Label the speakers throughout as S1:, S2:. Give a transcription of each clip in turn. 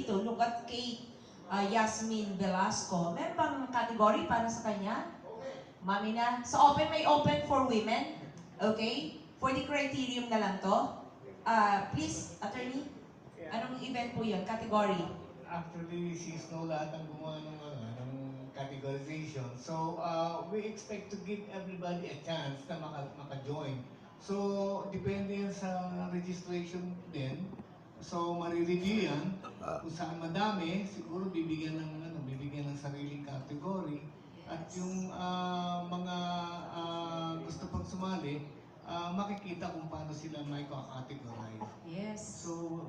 S1: dito, look at Kate Yasmin Velasco. Meron bang category para sa kanya? Mami na. Sa open, may open for women. Okay? For the criterium na lang to. Please, attorney. Anong event po yun? Category?
S2: Actually, si Snow lahat ang gumawa ng categorization. So, we expect to give everybody a chance na maka-join. So, depende yan sa registration din. So, marireview yan. Kung saan madami, siguro bibigyan ng sariling category. At yung mga gusto pang sumali, makikita kung paano sila may categorize.
S1: Yes.
S2: So,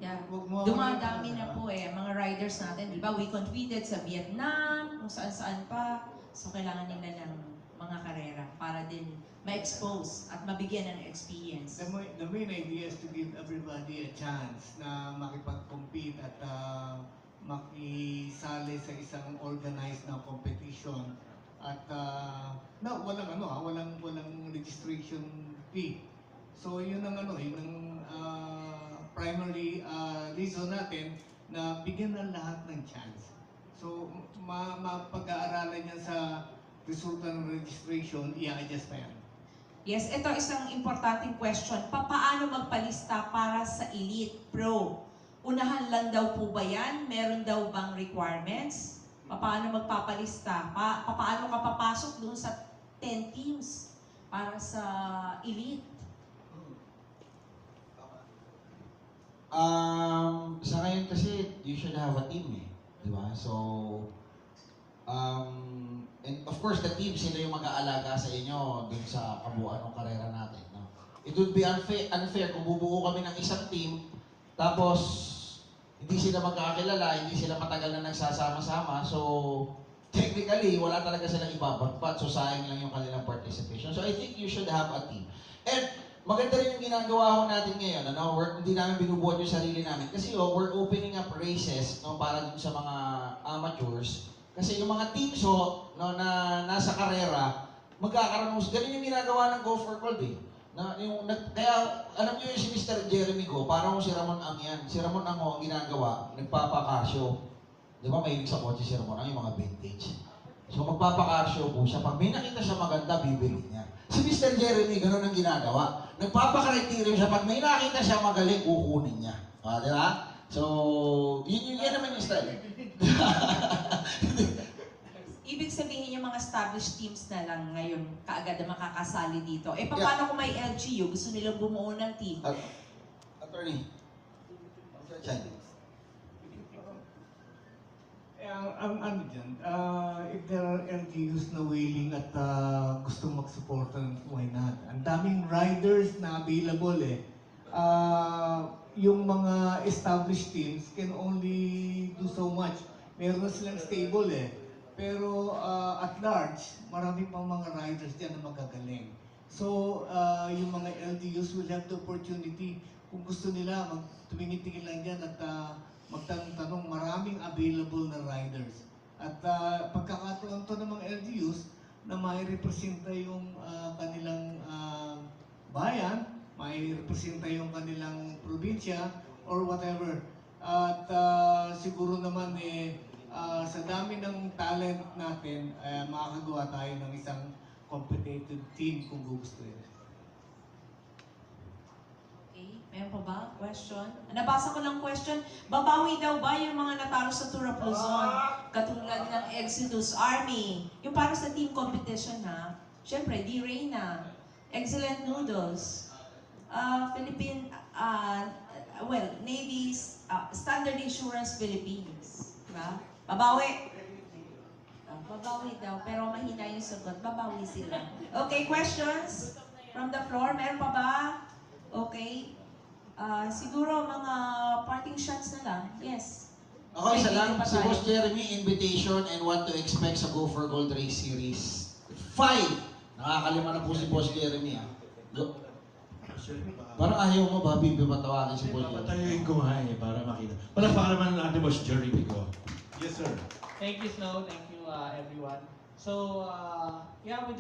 S1: Yeah.
S2: mo
S1: Dumadami na po mga riders natin, di ba? We competed sa Vietnam, kung saan-saan pa. So, kailangan nila ng mga karera para din ma-expose at mabigyan ng experience.
S2: The main idea is to give everybody a chance na makipag-compete at makisali sa isang organized na competition. At walang registration fee. So, yun ang primary reason natin na bigyan ng lahat ng chance. So, mapag-aaralan yan sa resulta ng registration, i-adjust pa yan.
S1: Yes, ito isang importanteng question. Paano magpalista para sa Elite Pro? Unahan lang daw po ba yan? Meron daw bang requirements? Paano magpapalista? Paano ka papasok doon sa 10 teams para sa Elite?
S3: Sa ngayon kasi, you should have a team di ba? So, and of course, the team, sila yung mag-aalaga sa inyo dun sa kabuuan ng karera natin. No? It would be unfair kung bubuo kami ng isang team, tapos hindi sila magkakilala, hindi sila matagal na nagsasama-sama, so technically, wala talaga silang ibabatpat, so sayang lang yung kanilang participation. So I think you should have a team. And maganda rin yung ginagawa natin ngayon, hindi namin binubuhat yung sarili namin. Kasi we're opening up races para dun sa mga amateurs. Kasi yung mga teams na nasa karera, magkakaroon, ganun yung ginagawa ng Go for Gold kaya, alam niyo yung si Mr. Jeremy Go, parang si Ramon Ang yan. Si Ramon Ang ang ginagawa, nagpapakarsyo. Di ba, mahilig sa kotse si Ramon Ang, yung mga vintage. So magpapakarsyo po siya. Pag may nakita siya maganda, bibili niya. Si Mr. Jeremy, ganun ang ginagawa. Nagpapakriterium siya. Pag may nakita siya magaling, kukunin niya. Di ba? So, yan naman yung style.
S1: Ibig sabihin yung mga established teams na lang ngayon kaagad na makakasali dito. Paano kung may LGU, gusto nilang bumuo ng team?
S3: Attorney.
S2: If there are LGUs na willing at gusto mag-support, why not? Ang daming riders na available yung mga established teams can only do so much. Meron na silang stable Pero at large, marami pang mga riders dyan na magagaling. So, yung mga LGUs will have the opportunity, kung gusto nila, tumingin-tingin lang dyan at magtanong-tanong, maraming available na riders. At pagkakataon to ng mga LGUs na may representa yung kanilang bayan, may representa yung kanilang probinsya, or whatever. At siguro naman sa dami ng talent natin, makakagawa tayo ng isang competitive team kung gusto nila.
S1: Okay, meron pa ba? Question? Nabasa ko lang question. Babawi daw ba yung mga natalo sa Tour of Luzon? Katulad ng Exodus Army. Yung para sa team competition Siyempre, D. Reyna, Excellent Noodles, Navy's Standard Insurance Philippines. Diba? Babawi. Babawi daw, pero mahina yung sagot. Babawi sila. Okay, questions from the floor? Meron pa ba? Okay. Siguro mga parting shots na lang. Yes.
S3: Ako isa lang, si Boss Jeremy, invitation and what to expect sa Go for Gold Race Series 5. Nakakalima na po si Boss Jeremy Parang ayaw mo ba, Bibi, patawagin si Boss Jeremy?
S4: Patayuin ko para makita. Palakpakan naman natin Boss Jeremy ko. Yes, sir.
S5: Thank you, Snow. Thank you, everyone. So, yeah, we'd